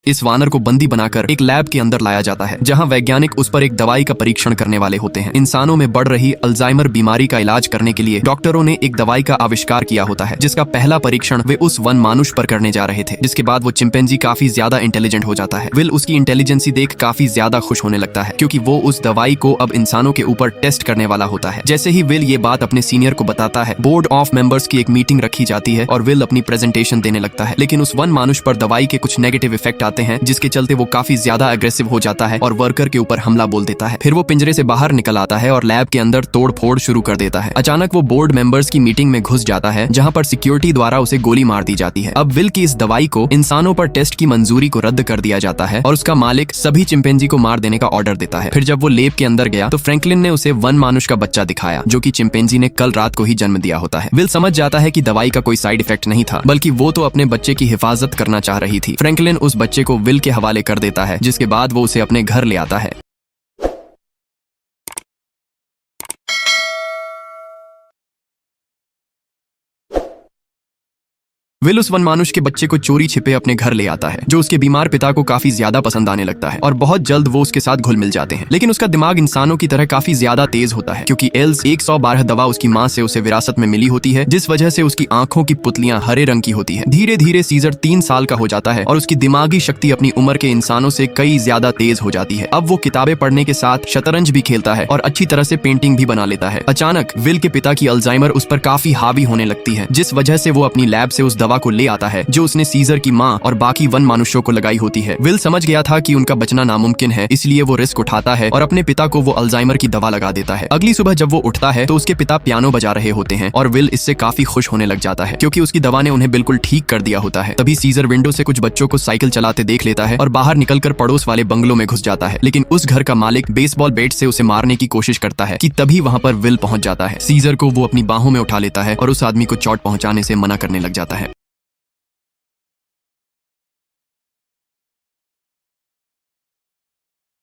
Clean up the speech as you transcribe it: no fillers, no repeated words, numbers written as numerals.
इस वानर को बंदी बनाकर एक लैब के अंदर लाया जाता है, जहां वैज्ञानिक उस पर एक दवाई का परीक्षण करने वाले होते हैं। इंसानों में बढ़ रही अल्जाइमर बीमारी का इलाज करने के लिए डॉक्टरों ने एक दवाई का आविष्कार किया होता है, जिसका पहला परीक्षण वे उस वन मानुष पर करने जा रहे थे। जिसके बाद वो चिंपैंजी काफी ज्यादा इंटेलिजेंट हो जाता है। विल उसकी इंटेलिजेंसी देख काफी ज्यादा खुश होने लगता है, क्योंकि वो उस दवाई को अब इंसानों के ऊपर टेस्ट करने वाला होता है। जैसे ही विल ये बात अपने सीनियर को बताता है, बोर्ड ऑफ मेंबर्स की एक मीटिंग रखी जाती है और विल अपनी प्रेजेंटेशन देने लगता है। लेकिन उस वन मानुष पर दवाई के कुछ नेगेटिव इफेक्ट आते हैं, जिसके चलते वो काफी ज्यादा अग्रेसिव हो जाता है और वर्कर के ऊपर हमला बोल देता है। फिर वो पिंजरे से बाहर निकल आता है और लैब के अंदर तोड़ फोड़ शुरू कर देता है। अचानक वो बोर्ड मेंबर्स की मीटिंग में घुस जाता है, जहां पर सिक्योरिटी द्वारा उसे गोली मार दी जाती है। अब विल की इस दवाई को इंसानों पर टेस्ट की मंजूरी को रद्द कर दिया जाता है और उसका मालिक सभी चिंपैंजी को मार देने का ऑर्डर देता है। फिर जब वो लैब के अंदर गया तो फ्रैंकलिन ने उसे वन मानुष का बच्चा दिखाया, जो कि चिंपैंजी ने कल रात को ही जन्म दिया होता है। विल समझ जाता है कि दवाई का कोई साइड इफेक्ट नहीं था, बल्कि वो तो अपने बच्चे की हिफाजत करना चाह रही थी। फ्रैंकलिन उस बच्चे को विल के हवाले कर देता है, जिसके बाद वो उसे अपने घर ले आता है। विल उस वन मानुष के बच्चे को चोरी छिपे अपने घर ले आता है, जो उसके बीमार पिता को काफी ज्यादा पसंद आने लगता है और बहुत जल्द वो उसके साथ घुल मिल जाते हैं। लेकिन उसका दिमाग इंसानों की तरह काफी ज्यादा तेज होता है, क्योंकि एल्स 112 दवा उसकी माँ से उसे विरासत में मिली होती है, जिस वजह से उसकी आंखों की पुतलियां हरे रंग की होती है। धीरे धीरे सीजर 3 साल का हो जाता है और उसकी दिमागी शक्ति अपनी उम्र के इंसानों से कई ज्यादा तेज हो जाती है। अब वो किताबें पढ़ने के साथ शतरंज भी खेलता है और अच्छी तरह से पेंटिंग भी बना लेता है। अचानक विल के पिता की अल्जाइमर उस पर काफी हावी होने लगती है, जिस वजह से वो अपनी लैब से उस दवा को ले आता है, जो उसने सीजर की माँ और बाकी वन मानुष्यों को लगाई होती है। विल समझ गया था कि उनका बचना नामुमकिन है, इसलिए वो रिस्क उठाता है और अपने पिता को वो अल्जाइमर की दवा लगा देता है। अगली सुबह जब वो उठता है तो उसके पिता पियानो बजा रहे होते हैं और विल इससे काफी खुश होने लग जाता है, क्योंकि उसकी दवा ने उन्हें बिल्कुल ठीक कर दिया होता है। तभी सीजर विंडो से कुछ बच्चों को साइकिल चलाते देख लेता है और बाहर निकलकर पड़ोस वाले बंगलों में घुस जाता है। लेकिन उस घर का मालिक बेसबॉल बैट से उसे मारने की कोशिश करता है कि तभी वहां पर विल पहुंच जाता है। सीजर को वो अपनी बाहों में उठा लेता है और उस आदमी को चोट पहुंचाने से मना करने लग जाता है।